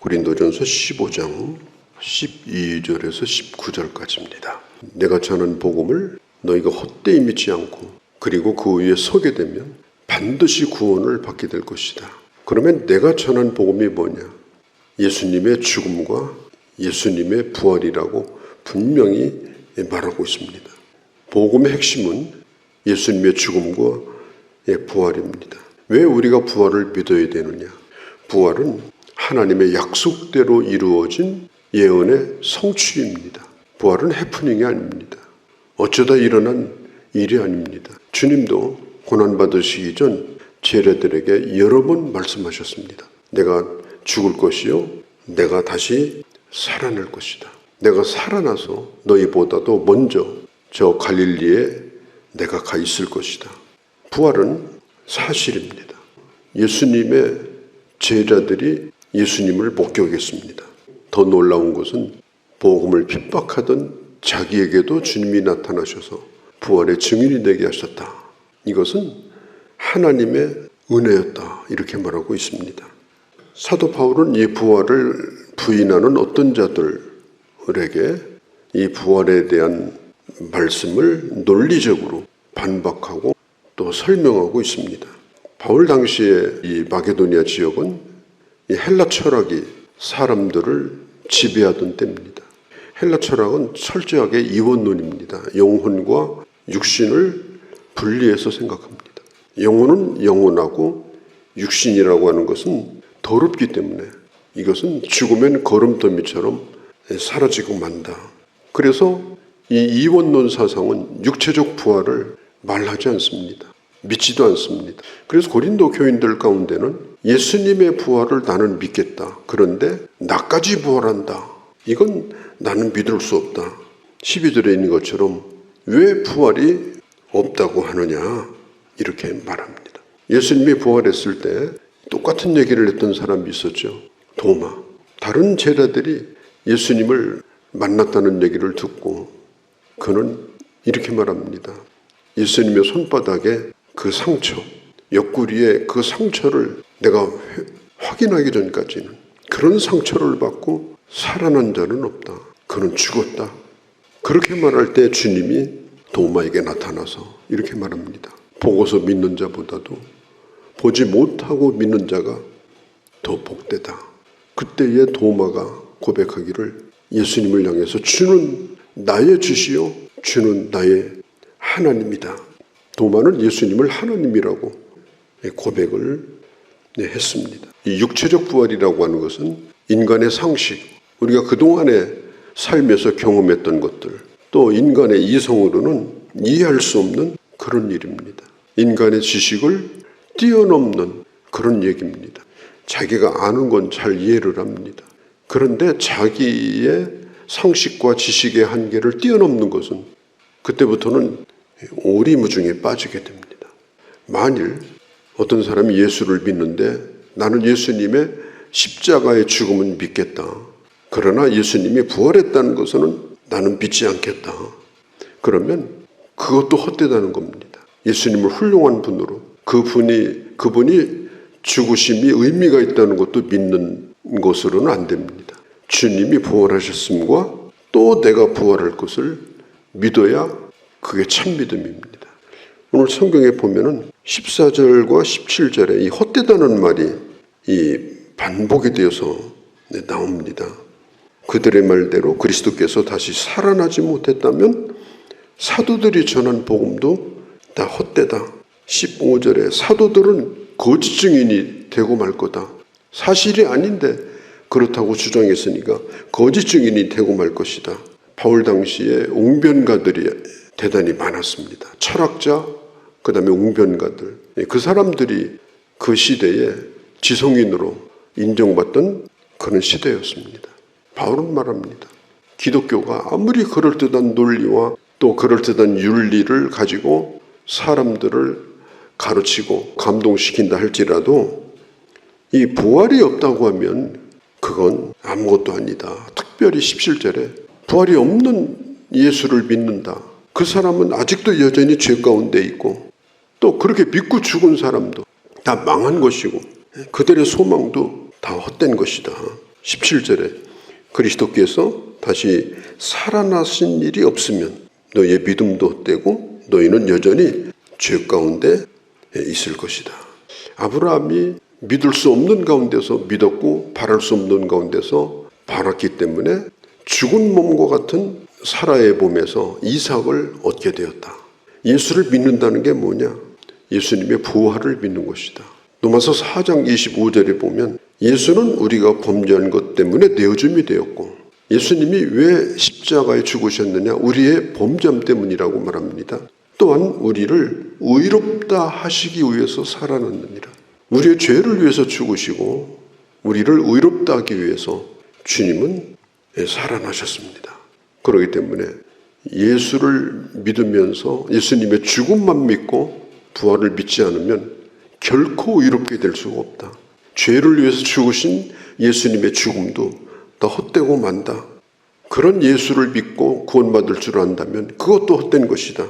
고린도전서 15장 12절에서 19절까지입니다. 내가 전한 복음을 너희가 헛되이 믿지 않고 그리고 그 위에 서게 되면 반드시 구원을 받게 될 것이다. 그러면 내가 전한 복음이 뭐냐? 예수님의 죽음과 예수님의 부활이라고 분명히 말하고 있습니다. 복음의 핵심은 예수님의 죽음과 부활입니다. 왜 우리가 부활을 믿어야 되느냐? 부활은 하나님의 약속대로 이루어진 예언의 성취입니다. 부활은 해프닝이 아닙니다. 어쩌다 일어난 일이 아닙니다. 주님도 고난받으시기 전 제자들에게 여러 번 말씀하셨습니다. 내가 죽을 것이요 내가 다시 살아날 것이다. 내가 살아나서 너희보다도 먼저 저 갈릴리에 내가 가 있을 것이다. 부활은 사실입니다. 예수님의 제자들이 예수님을 목격했습니다. 더 놀라운 것은 복음을 핍박하던 자기에게도 주님이 나타나셔서 부활의 증인이 되게 하셨다. 이것은 하나님의 은혜였다. 이렇게 말하고 있습니다. 사도 바울은 이 부활을 부인하는 어떤 자들에게 이 부활에 대한 말씀을 논리적으로 반박하고 또 설명하고 있습니다. 바울 당시에 이 마게도니아 지역은 이 헬라 철학이 사람들을 지배하던 때입니다. 헬라 철학은 철저하게 이원론입니다. 영혼과 육신을 분리해서 생각합니다. 영혼은 영원하고 육신이라고 하는 것은 더럽기 때문에 이것은 죽으면 거름더미처럼 사라지고 만다. 그래서 이 이원론 사상은 육체적 부활을 말하지 않습니다. 믿지도 않습니다. 그래서 고린도 교인들 가운데는 예수님의 부활을 나는 믿겠다. 그런데 나까지 부활한다. 이건 나는 믿을 수 없다. 12절에 있는 것처럼 왜 부활이 없다고 하느냐 이렇게 말합니다. 예수님이 부활했을 때 똑같은 얘기를 했던 사람이 있었죠. 도마. 다른 제자들이 예수님을 만났다는 얘기를 듣고 그는 이렇게 말합니다. 예수님의 손바닥에 그 상처, 옆구리에 그 상처를 내가 확인하기 전까지는 그런 상처를 받고 살아난 자는 없다. 그는 죽었다. 그렇게 말할 때 주님이 도마에게 나타나서 이렇게 말합니다. 보고서 믿는 자보다도 보지 못하고 믿는 자가 더 복되다. 그때의 도마가 고백하기를 예수님을 향해서 주는 나의 주시요 주는 나의 하나님이다. 도마는 예수님을 하나님이라고 고백을 했습니다. 이 육체적 부활이라고 하는 것은 인간의 상식, 우리가 그동안에 삶에서 경험했던 것들, 또 인간의 이성으로는 이해할 수 없는 그런 일입니다. 인간의 지식을 뛰어넘는 그런 얘기입니다. 자기가 아는 건 잘 이해를 합니다. 그런데 자기의 상식과 지식의 한계를 뛰어넘는 것은 그때부터는 오리무중에 빠지게 됩니다. 만일 어떤 사람이 예수를 믿는데 나는 예수님의 십자가의 죽음은 믿겠다. 그러나 예수님이 부활했다는 것은 나는 믿지 않겠다. 그러면 그것도 헛되다는 겁니다. 예수님을 훌륭한 분으로 그분이 죽으심이 의미가 있다는 것도 믿는 것으로는 안 됩니다. 주님이 부활하셨음과 또 내가 부활할 것을 믿어야 그게 참 믿음입니다. 오늘 성경에 보면은 14절과 17절에 이 헛되다는 말이 이 반복이 되어서 나옵니다. 그들의 말대로 그리스도께서 다시 살아나지 못했다면 사도들이 전한 복음도 다 헛되다. 15절에 사도들은 거짓 증인이 되고 말 거다. 사실이 아닌데 그렇다고 주장했으니까 거짓 증인이 되고 말 것이다. 바울 당시에 웅변가들이 대단히 많았습니다. 철학자, 그 다음에 웅변가들. 그 사람들이 그 시대에 지성인으로 인정받던 그런 시대였습니다. 바울은 말합니다. 기독교가 아무리 그럴듯한 논리와 또 그럴듯한 윤리를 가지고 사람들을 가르치고 감동시킨다 할지라도 이 부활이 없다고 하면 그건 아무것도 아니다. 특별히 17절에 부활이 없는 예수를 믿는다. 그 사람은 아직도 여전히 죄 가운데 있고 또 그렇게 믿고 죽은 사람도 다 망한 것이고 그들의 소망도 다 헛된 것이다. 17절에 그리스도께서 다시 살아나신 일이 없으면 너희의 믿음도 헛되고 너희는 여전히 죄 가운데 있을 것이다. 아브라함이 믿을 수 없는 가운데서 믿었고 바랄 수 없는 가운데서 바랐기 때문에 죽은 몸과 같은 사라의 몸에서 이삭을 얻게 되었다. 예수를 믿는다는 게 뭐냐? 예수님의 부활을 믿는 것이다. 로마서 4장 25절에 보면 예수는 우리가 범죄한 것 때문에 내어줌이 되었고 예수님이 왜 십자가에 죽으셨느냐? 우리의 범죄함 때문이라고 말합니다. 또한 우리를 의롭다 하시기 위해서 살아났느니라. 우리의 죄를 위해서 죽으시고 우리를 의롭다 하기 위해서 주님은 살아나셨습니다. 그렇기 때문에 예수를 믿으면서 예수님의 죽음만 믿고 부활을 믿지 않으면 결코 의롭게 될 수가 없다. 죄를 위해서 죽으신 예수님의 죽음도 다 헛되고 만다. 그런 예수를 믿고 구원받을 줄 안다면 그것도 헛된 것이다.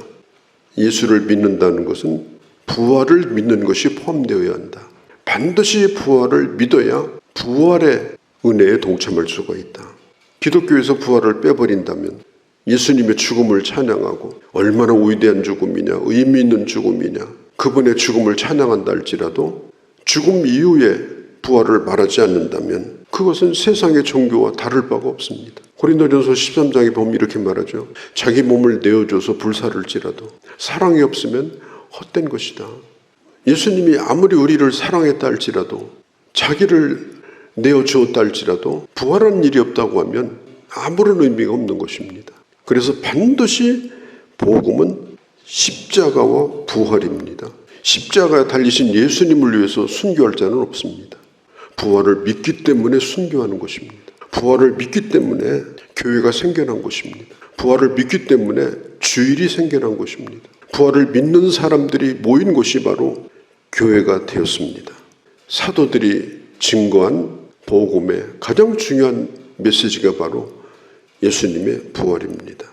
예수를 믿는다는 것은 부활을 믿는 것이 포함되어야 한다. 반드시 부활을 믿어야 부활의 은혜에 동참할 수가 있다. 기독교에서 부활을 빼버린다면 예수님의 죽음을 찬양하고 얼마나 위대한 죽음이냐, 의미 있는 죽음이냐, 그분의 죽음을 찬양한다 할지라도 죽음 이후에 부활을 말하지 않는다면 그것은 세상의 종교와 다를 바가 없습니다. 고린도전서 13장에 보면 이렇게 말하죠. 자기 몸을 내어줘서 불사를지라도 사랑이 없으면 헛된 것이다. 예수님이 아무리 우리를 사랑했다 할지라도 자기를 내어주었다 할지라도 부활한 일이 없다고 하면 아무런 의미가 없는 것입니다. 그래서 반드시 복음은 십자가와 부활입니다. 십자가에 달리신 예수님을 위해서 순교할 자는 없습니다. 부활을 믿기 때문에 순교하는 것입니다. 부활을 믿기 때문에 교회가 생겨난 것입니다. 부활을 믿기 때문에 주일이 생겨난 것입니다. 부활을 믿는 사람들이 모인 곳이 바로 교회가 되었습니다. 사도들이 증거한 복음의 가장 중요한 메시지가 바로 예수님의 부활입니다.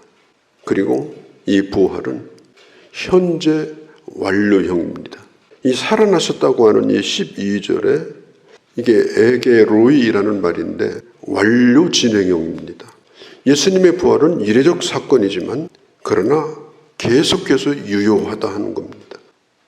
그리고 이 부활은 현재 완료형입니다. 이 살아나셨다고 하는 이 12절에 이게 에게로이라는 말인데 완료 진행형입니다. 예수님의 부활은 이례적 사건이지만 그러나 계속해서 유효하다 하는 겁니다.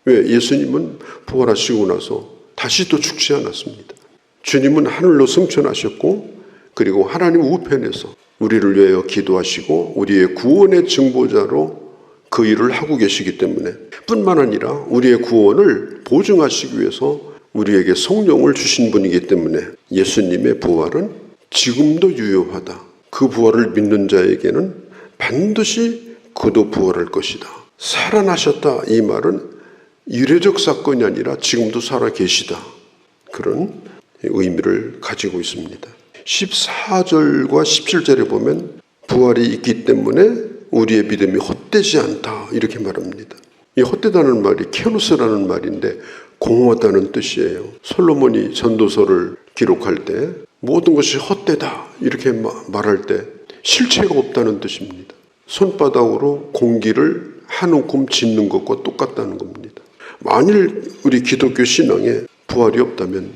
왜? 예수님은 부활하시고 나서 다시 또 죽지 않았습니다. 주님은 하늘로 승천하셨고 그리고 하나님 우편에서 우리를 위하여 기도하시고 우리의 구원의 증보자로 그 일을 하고 계시기 때문에 뿐만 아니라 우리의 구원을 보증하시기 위해서 우리에게 성령을 주신 분이기 때문에 예수님의 부활은 지금도 유효하다. 그 부활을 믿는 자에게는 반드시 그도 부활할 것이다. 살아나셨다 이 말은 이례적 사건이 아니라 지금도 살아 계시다. 그런 의미를 가지고 있습니다. 14절과 17절에 보면 부활이 있기 때문에 우리의 믿음이 헛되지 않다 이렇게 말합니다. 이 헛되다는 말이 케노스라는 말인데 공허하다는 뜻이에요. 솔로몬이 전도서를 기록할 때 모든 것이 헛되다 이렇게 말할 때 실체가 없다는 뜻입니다. 손바닥으로 공기를 한 움큼 짓는 것과 똑같다는 겁니다. 만일 우리 기독교 신앙에 부활이 없다면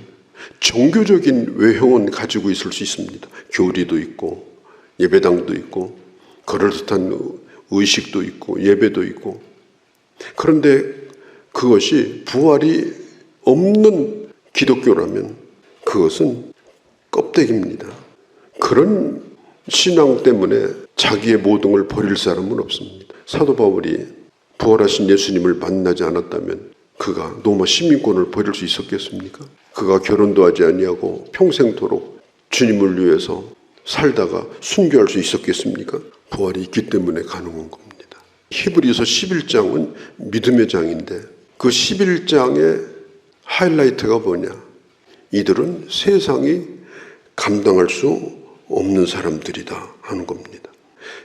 종교적인 외형은 가지고 있을 수 있습니다. 교리도 있고 예배당도 있고 그럴듯한 의식도 있고 예배도 있고 그런데 그것이 부활이 없는 기독교라면 그것은 껍데기입니다. 그런 신앙 때문에 자기의 모든 걸 버릴 사람은 없습니다. 사도 바울이 부활하신 예수님을 만나지 않았다면 그가 로마 시민권을 버릴 수 있었겠습니까? 그가 결혼도 하지 아니하고 평생토록 주님을 위해서 살다가 순교할 수 있었겠습니까? 부활이 있기 때문에 가능한 겁니다. 히브리서 11장은 믿음의 장인데 그 11장의 하이라이트가 뭐냐? 이들은 세상이 감당할 수 없는 사람들이다 하는 겁니다.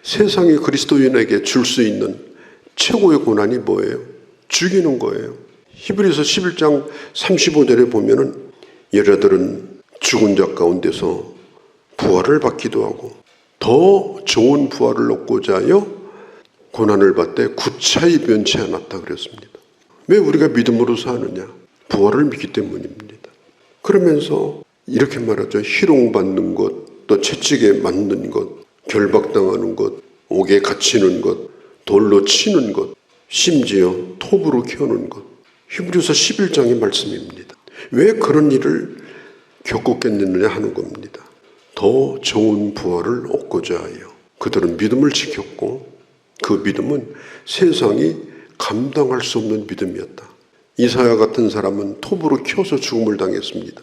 세상이 그리스도인에게 줄 수 있는 최고의 고난이 뭐예요? 죽이는 거예요. 히브리서 11장 35절에 보면은 여자들은 죽은 자 가운데서 부활을 받기도 하고 더 좋은 부활을 얻고자 하여 고난을 받되 구차히 변치 않았다 그랬습니다. 왜 우리가 믿음으로 사느냐? 부활을 믿기 때문입니다. 그러면서 이렇게 말하죠. 희롱받는 것, 또 채찍에 맞는 것, 결박당하는 것, 옥에 갇히는 것, 돌로 치는 것, 심지어 톱으로 켜는 것. 히브리서 11장의 말씀입니다. 왜 그런 일을 겪었겠느냐 하는 겁니다. 더 좋은 부활을 얻고자 하여 그들은 믿음을 지켰고, 그 믿음은 세상이 감당할 수 없는 믿음이었다. 이사야 같은 사람은 톱으로 켜서 죽음을 당했습니다.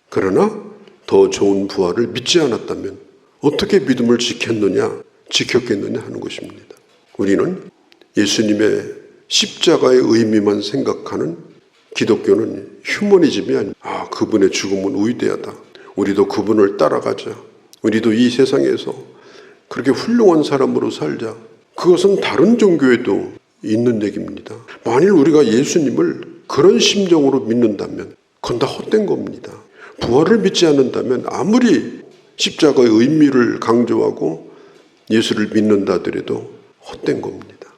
그러나 더 좋은 부활을 믿지 않았다면 어떻게 믿음을 지켰겠느냐 하는 것입니다. 우리는 예수님의 십자가의 의미만 생각하는 기독교는 휴머니즘이 아닙니다. 그분의 죽음은 위대하다. 우리도 그분을 따라가자. 우리도 이 세상에서 그렇게 훌륭한 사람으로 살자. 그것은 다른 종교에도 있는 얘기입니다. 만일 우리가 예수님을 그런 심정으로 믿는다면 그건 다 헛된 겁니다. 부활을 믿지 않는다면 아무리 십자가의 의미를 강조하고 예수를 믿는다 하더라도 헛된 겁니다.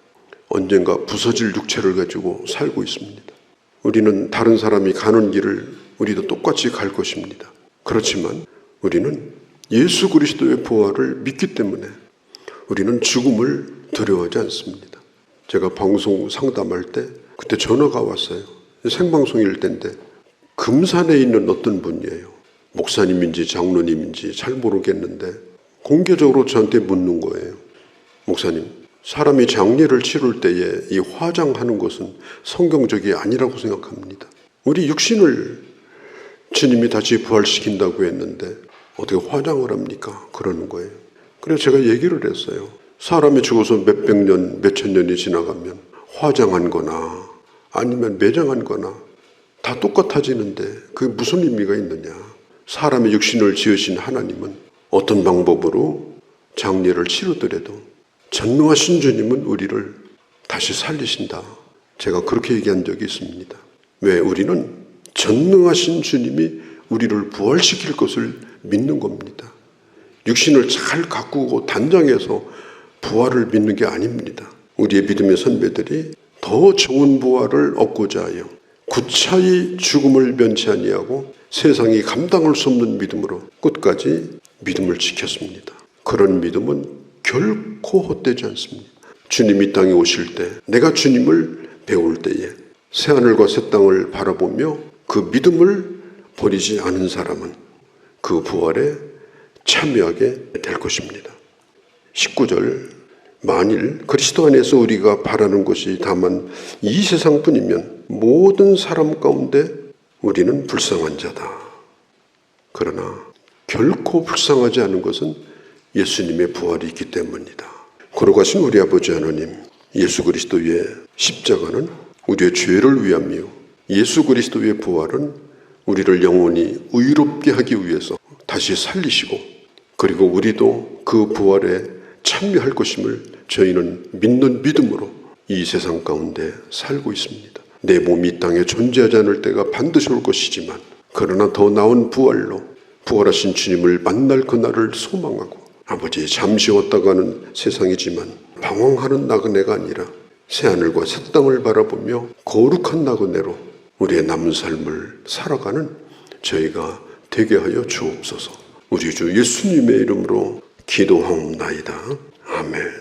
언젠가 부서질 육체를 가지고 살고 있습니다. 우리는 다른 사람이 가는 길을 우리도 똑같이 갈 것입니다. 그렇지만 우리는 예수 그리스도의 부활을 믿기 때문에 우리는 죽음을 두려워하지 않습니다. 제가 방송 상담할 때 그때 전화가 왔어요. 생방송일 때인데 금산에 있는 어떤 분이에요. 목사님인지 장로님인지 잘 모르겠는데 공개적으로 저한테 묻는 거예요. 목사님, 사람이 장례를 치를 때에 이 화장하는 것은 성경적이 아니라고 생각합니다. 우리 육신을 주님이 다시 부활시킨다고 했는데 어떻게 화장을 합니까? 그러는 거예요. 그래서 제가 얘기를 했어요. 사람이 죽어서 몇백 년, 몇천 년이 지나가면 화장한 거나 아니면 매장한 거나 다 똑같아지는데 그게 무슨 의미가 있느냐. 사람의 육신을 지으신 하나님은 어떤 방법으로 장례를 치르더라도 전능하신 주님은 우리를 다시 살리신다. 제가 그렇게 얘기한 적이 있습니다. 왜? 우리는 전능하신 주님이 우리를 부활시킬 것을 믿는 겁니다. 육신을 잘 가꾸고 단장해서 부활을 믿는 게 아닙니다. 우리의 믿음의 선배들이 더 좋은 부활을 얻고자 하여 구차히 죽음을 면치 아니하고 세상이 감당할 수 없는 믿음으로 끝까지 믿음을 지켰습니다. 그런 믿음은 결코 헛되지 않습니다. 주님이 땅에 오실 때 내가 주님을 배울 때에 새하늘과 새 땅을 바라보며 그 믿음을 버리지 않은 사람은 그 부활에 참여하게 될 것입니다. 19절, 만일 그리스도 안에서 우리가 바라는 것이 다만 이 세상뿐이면 모든 사람 가운데 우리는 불쌍한 자다. 그러나 결코 불쌍하지 않은 것은 예수님의 부활이 있기 때문이다. 걸어가신 우리 아버지 하나님, 예수 그리스도의 십자가는 우리의 죄를 위함이요 예수 그리스도의 부활은 우리를 영원히 의롭게 하기 위해서 다시 살리시고, 그리고 우리도 그 부활에 참여할 것임을 저희는 믿는 믿음으로 이 세상 가운데 살고 있습니다. 내 몸이 이 땅에 존재하지 않을 때가 반드시 올 것이지만, 그러나 더 나은 부활로 부활하신 주님을 만날 그날을 소망하고, 아버지, 잠시 왔다 가는 세상이지만 방황하는 나그네가 아니라 새하늘과 새 땅을 바라보며 거룩한 나그네로 우리의 남은 삶을 살아가는 저희가 되게 하여 주옵소서. 우리 주 예수님의 이름으로 기도하옵나이다. 아멘.